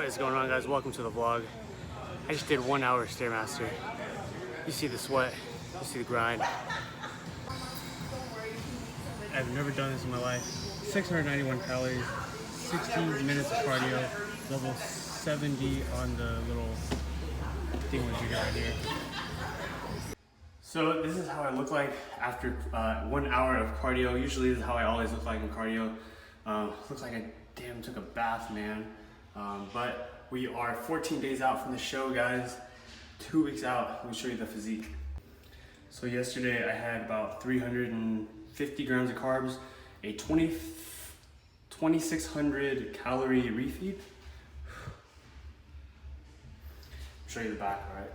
What is going on, guys? Welcome to the vlog. I just did 1 hour Stairmaster. You see the sweat, you see the grind. I've never done this in my life. 691 calories, 16 minutes of cardio, level 70 on the little thing we got right here. So this is how I look like after 1 hour of cardio. Usually this is how I always look like in cardio. Looks like I damn took a bath, man. But we are 14 days out from the show, guys. 2 weeks out. Let me show you the physique. So yesterday I had about 350 grams of carbs, a 2,600 calorie refeed. Show you the back, all right?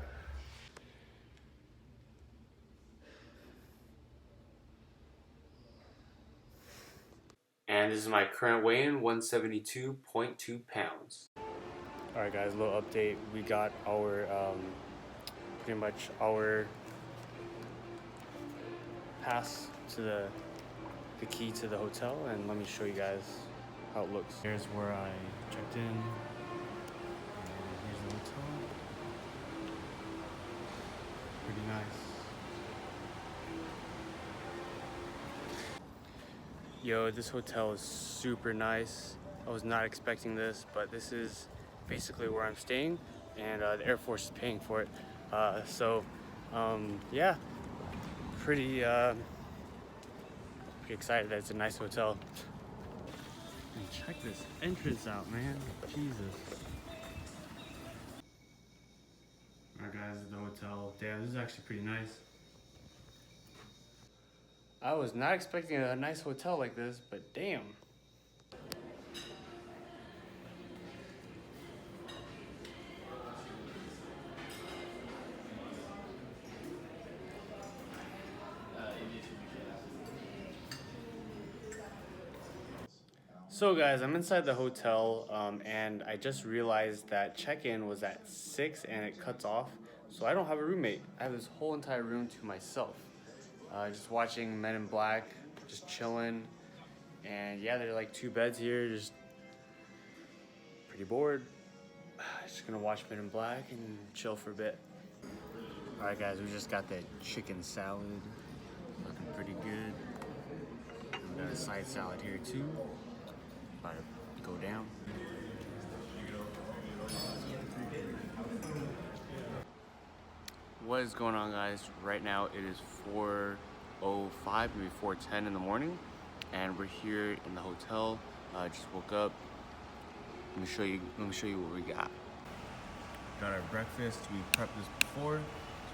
And this is my current weigh-in, 172.2 pounds. All right, guys, a little update. We got our, pretty much our pass to the key to the hotel, and let me show you guys how it looks. Here's where I checked in, and here's the hotel. Pretty nice. Yo, this hotel is super nice. I was not expecting this, but this is basically where I'm staying, and the Air Force is paying for it. Yeah, pretty excited that it's a nice hotel. And check this entrance out, man. Jesus. Alright, guys, the hotel. Damn, this is actually pretty nice. I was not expecting a nice hotel like this, but damn. So guys, I'm inside the hotel, and I just realized that check-in was at 6 and it cuts off, so I don't have a roommate. I have this whole entire room to myself. Just watching Men in Black, just chilling, and yeah, there are like 2 beds here, just pretty bored. Just gonna watch Men in Black and chill for a bit. Alright guys, we just got the chicken salad, looking pretty good. We got a side salad here too, about to go down. What is going on, guys? Right now it is 4:05, maybe 4:10 in the morning, and we're here in the hotel. Just woke up. Let me show you what we got. Got our breakfast. We prepped this before. So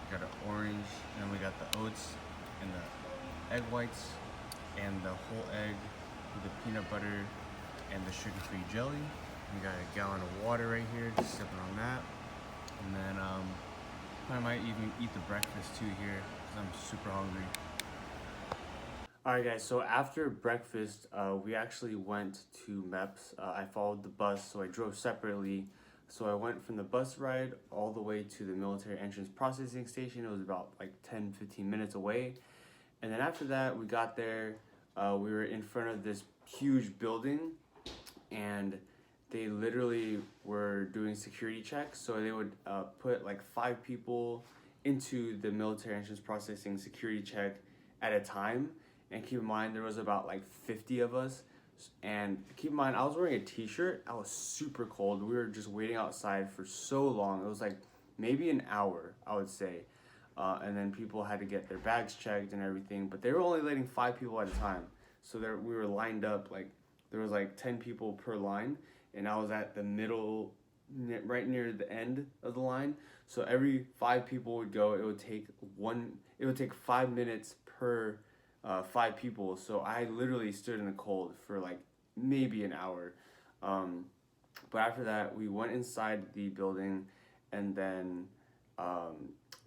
we got our orange, and then we got the oats and the egg whites and the whole egg with the peanut butter and the sugar-free jelly. We got a gallon of water right here, just sipping on that. And then I might even eat the breakfast too here because I'm super hungry. Alright guys, so after breakfast, we actually went to MEPs. I followed the bus, so I drove separately. So I went from the bus ride all the way to the military entrance processing station. It was about like 10-15 minutes away. And then after that, we got there. We were in front of this huge building, and they literally were doing security checks. So they would put like 5 people into the military entrance processing security check at a time. And keep in mind, there was about like 50 of us. And keep in mind, I was wearing a t-shirt. I was super cold. We were just waiting outside for so long. It was like maybe an hour, I would say. And then people had to get their bags checked and everything. But they were only letting 5 people at a time. So we were lined up, like there was like 10 people per line. And I was at the middle, right near the end of the line. So every 5 people would go. It would take 5 minutes per 5 people. So I literally stood in the cold for like maybe an hour. But after that, we went inside the building, and then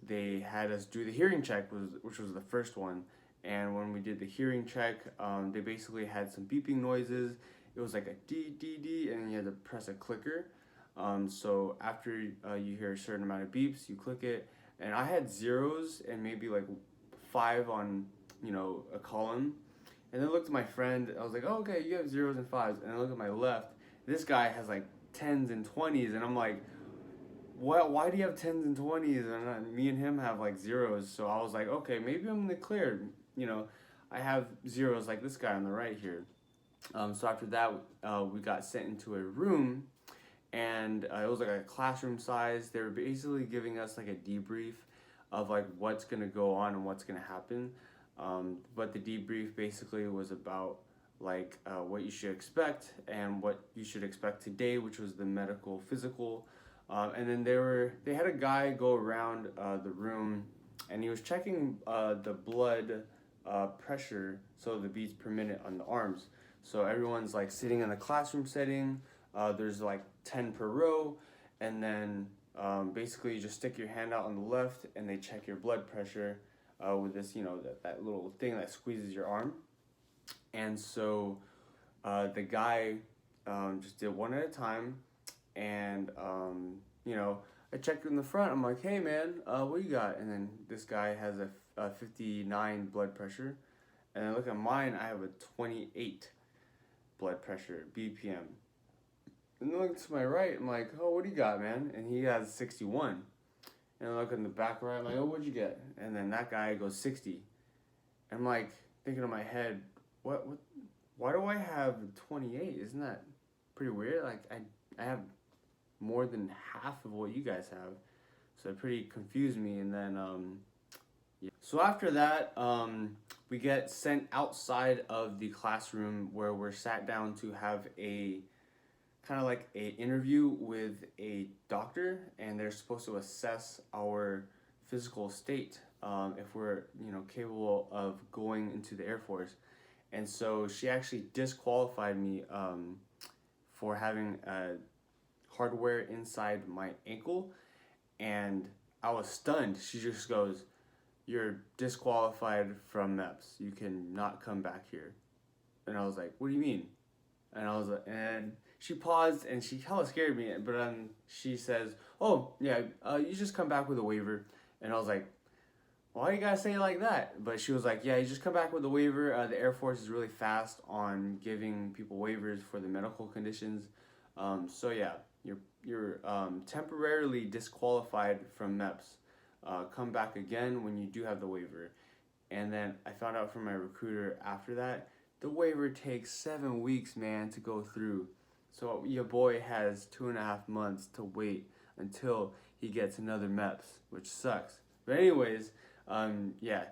they had us do the hearing check, which was the first one. And when we did the hearing check, they basically had some beeping noises. It was like a D, D, D, and then you had to press a clicker. So after you hear a certain amount of beeps, you click it. And I had zeros and maybe like 5 on, a column. And then I looked at my friend. I was like, oh, okay, you have zeros and 5s. And I look at my left. This guy has like 10s and 20s, and I'm like, what? Why do you have 10s and 20s? And me and him have like zeros. So I was like, okay, maybe I'm in the clear. You know, I have zeros like this guy on the right here. So after that, we got sent into a room, and it was like a classroom size. They were basically giving us like a debrief of like what's gonna go on and what's gonna happen. But the debrief basically was about like what you should expect and what you should expect today, which was the medical physical. And then they had a guy go around the room, and he was checking the blood pressure, so the beats per minute on the arms. So everyone's like sitting in the classroom setting. There's like 10 per row, and then basically you just stick your hand out on the left, and they check your blood pressure with this, that little thing that squeezes your arm. And so the guy just did one at a time, and I checked in the front. I'm like, hey man, what you got? And then this guy has a 59 blood pressure, and I look at mine. I have a 28 blood pressure BPM. And then I look to my right. I'm like, oh, what do you got, man? And he has 61. And I look in the back right. I'm like, oh, what'd you get? And then that guy goes 60. And I'm like thinking in my head, what? Why do I have 28? Isn't that pretty weird? Like I have more than half of what you guys have, so it pretty confused me. And then yeah. So after that, we get sent outside of the classroom where we're sat down to have a kind of like a interview with a doctor, and they're supposed to assess our physical state, if we're capable of going into the Air Force. And so she actually disqualified me for having hardware inside my ankle, and I was stunned. She just goes, "You're disqualified from MEPs. You cannot come back here." And I was like, "What do you mean?" And she paused, and she hella scared me. But she says, "Oh yeah, you just come back with a waiver." And I was like, why you gotta say it like that? But she was like, yeah, you just come back with a waiver. The Air Force is really fast on giving people waivers for the medical conditions. So yeah, you're temporarily disqualified from MEPs. Come back again when you do have the waiver. And then I found out from my recruiter after that, the waiver takes 7 weeks, man, to go through. So your boy has 2.5 months to wait until he gets another MEPs, which sucks. But anyways, yeah.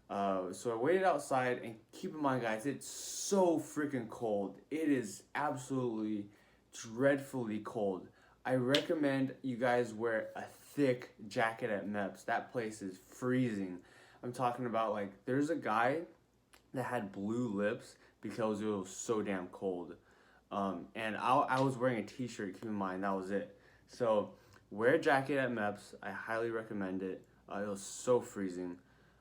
So I waited outside, and keep in mind, guys, it's so freaking cold. It is absolutely dreadfully cold. I recommend you guys wear a thick jacket at MEPS. That place is freezing. I'm talking about, like, there's a guy that had blue lips because it was so damn cold. And I was wearing a t-shirt, keep in mind, that was it. So wear a jacket at MEPS. I highly recommend it. It was so freezing.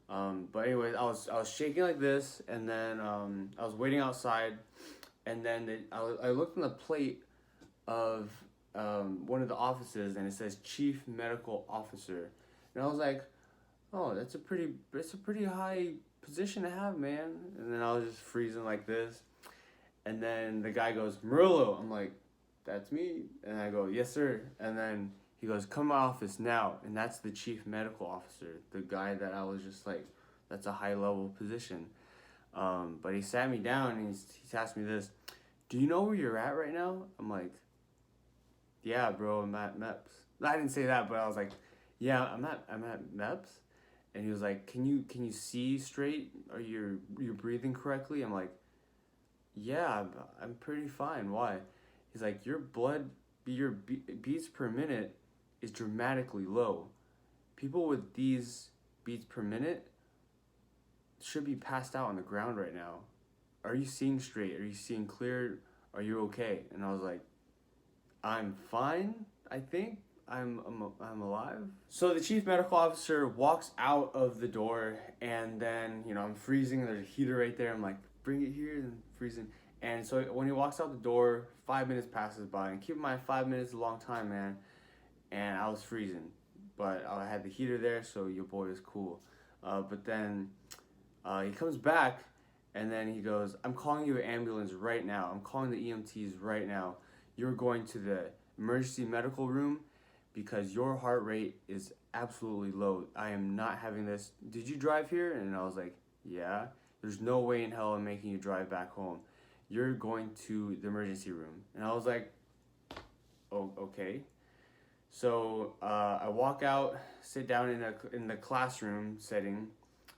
But anyways, I was shaking like this, and then I was waiting outside, and then I looked on the plate of one of the offices, and it says Chief Medical Officer, and I was like, oh, that's a pretty high position to have, man. And then I was just freezing like this, and then the guy goes, Murillo. I'm like, that's me, and I go, yes sir, and then he goes, come to my office now. And that's the Chief Medical Officer, the guy that I was just like, that's a high level position. But he sat me down, and he's asked me this, do you know where you're at right now? I'm like, yeah, bro, I'm at MEPS. I didn't say that, but I was like, yeah, I'm at MEPS. And he was like, can you see straight? Are you breathing correctly? I'm like, yeah, I'm pretty fine. Why? He's like, your beats per minute is dramatically low. People with these beats per minute should be passed out on the ground right now. Are you seeing straight? Are you seeing clear? Are you okay? And I was like, I'm fine, I think. I'm alive. So the Chief Medical Officer walks out of the door, and then, I'm freezing. There's a heater right there. I'm like, bring it here, and freezing. And so when he walks out the door, 5 minutes passes by. And keep in mind, 5 minutes is a long time, man. And I was freezing. But I had the heater there, so your boy is cool. But then he comes back, and then he goes, I'm calling you an ambulance right now. I'm calling the EMTs right now. You're going to the emergency medical room because your heart rate is absolutely low. I am not having this. Did you drive here? And I was like, yeah. There's no way in hell I'm making you drive back home. You're going to the emergency room. And I was like, oh, okay. So I walk out, sit down in the classroom setting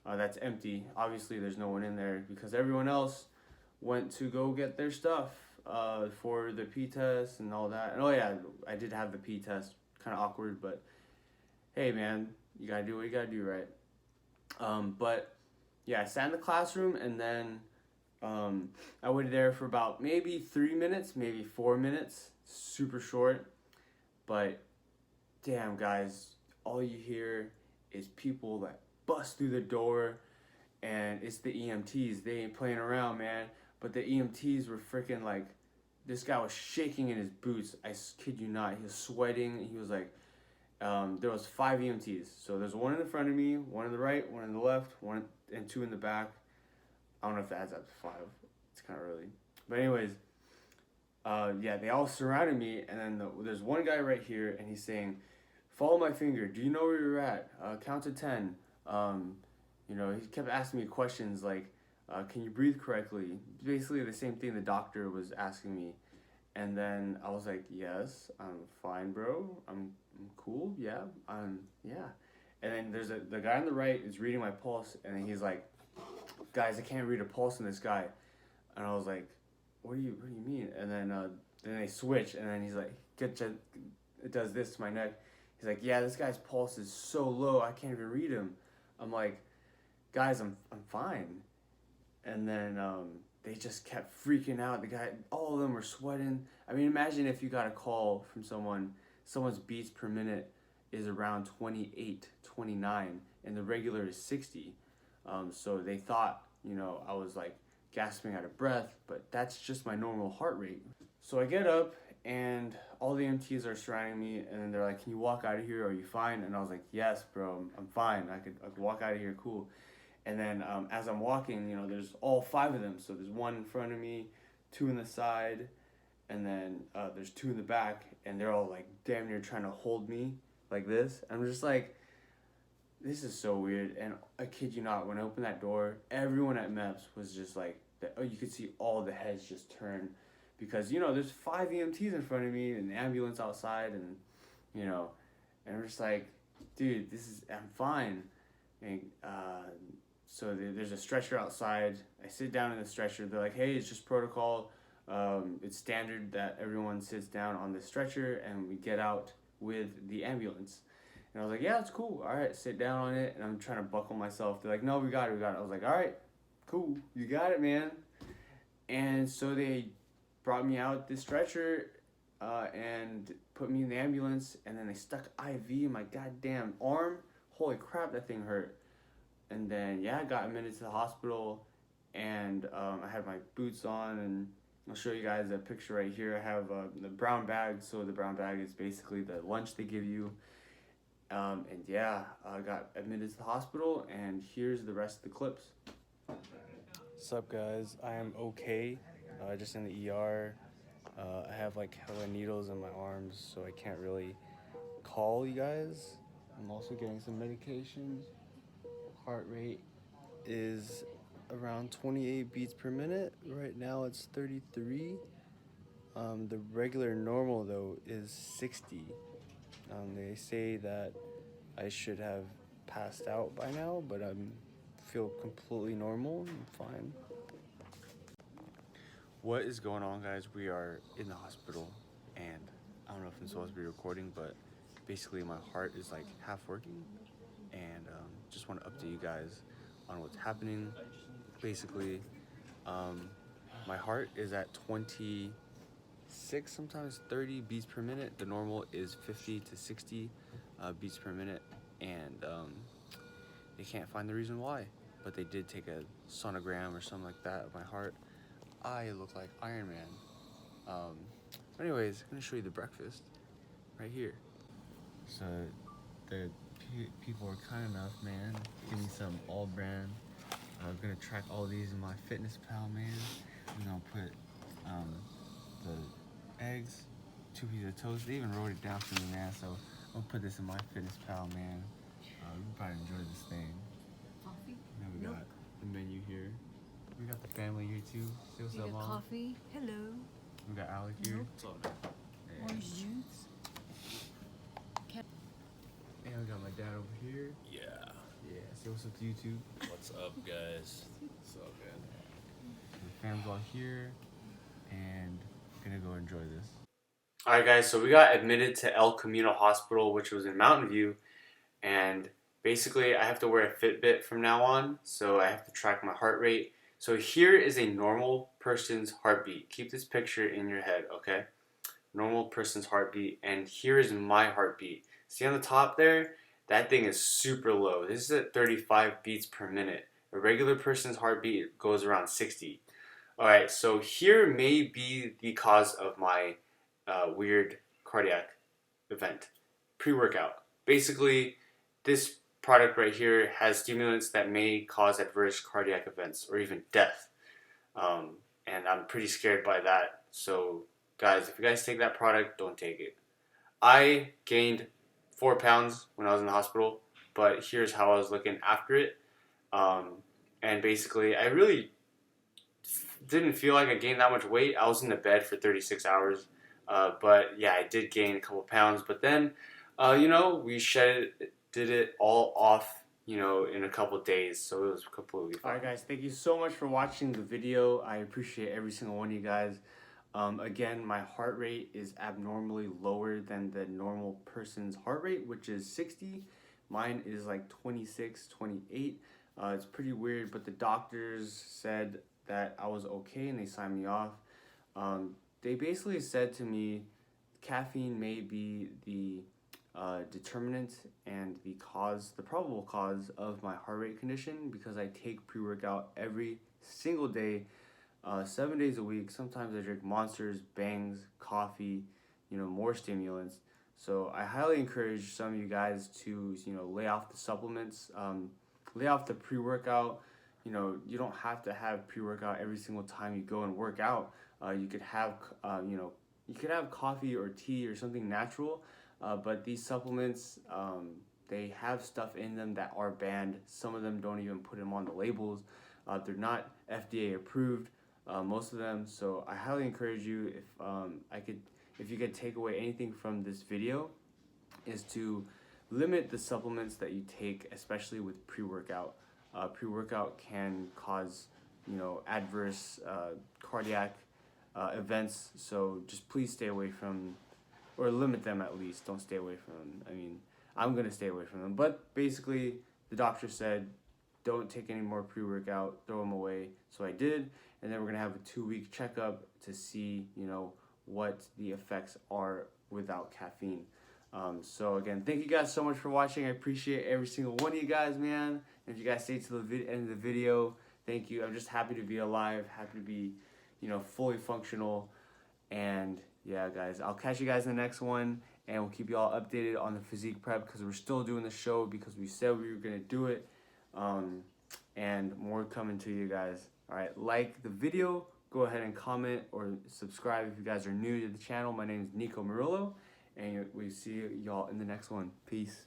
that's empty. Obviously, there's no one in there because everyone else went to go get their stuff for the P test and all that. And oh yeah, I did have the P test. Kind of awkward, but hey, man, you gotta do what you gotta do, right? But yeah, I sat in the classroom and then I waited there for about maybe 3 minutes, maybe 4 minutes. Super short, but damn, guys, all you hear is people that bust through the door, and it's the EMTs. They ain't playing around, man. But the EMTs were freaking like, this guy was shaking in his boots. I kid you not. He was sweating. He was like, there was 5 EMTs. So there's one in the front of me, one on the right, one on the left, one and 2 in the back. I don't know if that adds up to 5. It's kind of early. But anyways, yeah, they all surrounded me, and then there's one guy right here, and he's saying, follow my finger. Do you know where you're at? Count to 10. You know, he kept asking me questions like, can you breathe correctly? Basically the same thing the doctor was asking me. And then I was like, yes, I'm fine, bro. I'm cool. Yeah. Yeah. And then there's the guy on the right is reading my pulse, and then he's like, guys, I can't read a pulse in this guy. And I was like, what do you mean? And then they switch, and then he's like, it does this to my neck. He's like, yeah, this guy's pulse is so low, I can't even read him. I'm like, guys, I'm fine. And then they just kept freaking out. The guy, all of them were sweating. I mean, imagine if you got a call from someone's beats per minute is around 28, 29, and the regular is 60. So they thought, you know, I was like gasping out of breath, but that's just my normal heart rate. So I get up, and all the MTs are surrounding me, and then they're like, can you walk out of here? Are you fine? And I was like, yes, bro, I'm fine. I could walk out of here, cool. And then as I'm walking, you know, there's all 5 of them. So there's 1 in front of me, 2 in the side, and then there's 2 in the back, and they're all like damn near trying to hold me like this. I'm just like, this is so weird. And I kid you not, when I opened that door, everyone at MEPs was just like, you could see all the heads just turn, because, you know, there's 5 EMTs in front of me and an ambulance outside, and, you know, and I'm just like, dude, I'm fine. And so there's a stretcher outside. I sit down in the stretcher. They're like, hey, it's just protocol. It's standard that everyone sits down on the stretcher, and we get out with the ambulance. And I was like, yeah, it's cool. All right, sit down on it. And I'm trying to buckle myself. They're like, no, we got it. I was like, all right, cool. You got it, man. And so they brought me out this stretcher and put me in the ambulance. And then they stuck IV in my goddamn arm. Holy crap, that thing hurt. And then, yeah, I got admitted to the hospital, and I had my boots on, and I'll show you guys a picture right here. I have the brown bag, so the brown bag is basically the lunch they give you. And yeah, I got admitted to the hospital, and here's the rest of the clips. What's up, guys? I am okay, just in the ER. I have like hella needles in my arms, so I can't really call you guys. I'm also getting some medication. Heart rate is around 28 beats per minute. Right now it's 33. The regular normal though is 60. They say that I should have passed out by now, but I feel completely normal. I'm fine. What is going on, guys? We are in the hospital, and I don't know if I'm supposed to be recording, but basically my heart is like half working, and just want to update you guys on what's happening. Basically, my heart is at 26, sometimes 30 beats per minute. The normal is 50 to 60 beats per minute, and they can't find the reason why, but they did take a sonogram or something like that of my heart. I look like Iron Man. Anyways, I'm gonna show you the breakfast right here. So the people were kind enough, man. Give me some all brand. I'm gonna track all these in my Fitness Pal, man. I'm gonna put the eggs, 2 pieces of toast. They even wrote it down for me, man. So I'm gonna put this in my fitness pal, man. You probably enjoy this thing. Coffee? And then we got the menu here. We got the family here too. Say what's up, Mom. Coffee. Hello. We got Alec here. What's up? Orange juice. And we got my dad over here. Yeah. Yeah. Say what's up to YouTube. What's up, guys? What's up, man? The fam's all here, and gonna go enjoy this. All right, guys. So we got admitted to El Camino Hospital, which was in Mountain View, and basically I have to wear a Fitbit from now on, so I have to track my heart rate. So here is a normal person's heartbeat. Keep this picture in your head, okay? Normal person's heartbeat, and here is my heartbeat. See on the top there? That thing is super low. This is at 35 beats per minute. A regular person's heartbeat goes around 60. Alright, so here may be the cause of my weird cardiac event. Pre-workout. Basically, this product right here has stimulants that may cause adverse cardiac events or even death. And I'm pretty scared by that. So guys, if you guys take that product, don't take it. I gained 4 pounds when I was in the hospital, but here's how I was looking after it. And basically, I really didn't feel like I gained that much weight. I was in the bed for 36 hours. But yeah, I did gain a couple pounds. But then, we did it all off, in a couple days. So it was completely fine. Alright guys, thank you so much for watching the video. I appreciate every single one of you guys. Again, my heart rate is abnormally lower than the normal person's heart rate, which is 60. Mine is like 26, 28. It's pretty weird, but the doctors said that I was okay and they signed me off. They basically said to me, caffeine may be the determinant and the probable cause of my heart rate condition because I take pre-workout every single day. 7 days a week. Sometimes I drink Monsters, Bangs, coffee, more stimulants. So I highly encourage some of you guys to, lay off the supplements, lay off the pre-workout. You don't have to have pre-workout every single time you go and work out. You could have, coffee or tea or something natural, but these supplements, they have stuff in them that are banned. Some of them don't even put them on the labels. They're not FDA approved. Most of them. So I highly encourage you, if you could take away anything from this video, is to limit the supplements that you take, especially with pre-workout. Pre-workout can cause, adverse cardiac events. So just please stay away from, or limit them at least. Don't stay away from them. I mean, I'm gonna stay away from them. But basically, the doctor said, don't take any more pre-workout, throw them away. So I did, and then we're gonna have a 2-week checkup to see, what the effects are without caffeine. So again, thank you guys so much for watching. I appreciate every single one of you guys, man. And if you guys stay to the end of the video, thank you. I'm just happy to be alive, happy to be, fully functional. And yeah, guys, I'll catch you guys in the next one, and we'll keep you all updated on the physique prep because we're still doing the show because we said we were gonna do it. And more coming to you guys. All right, like the video, go ahead and comment or subscribe if you guys are new to the channel. My name is Nico Murillo, and we see y'all in the next one. Peace.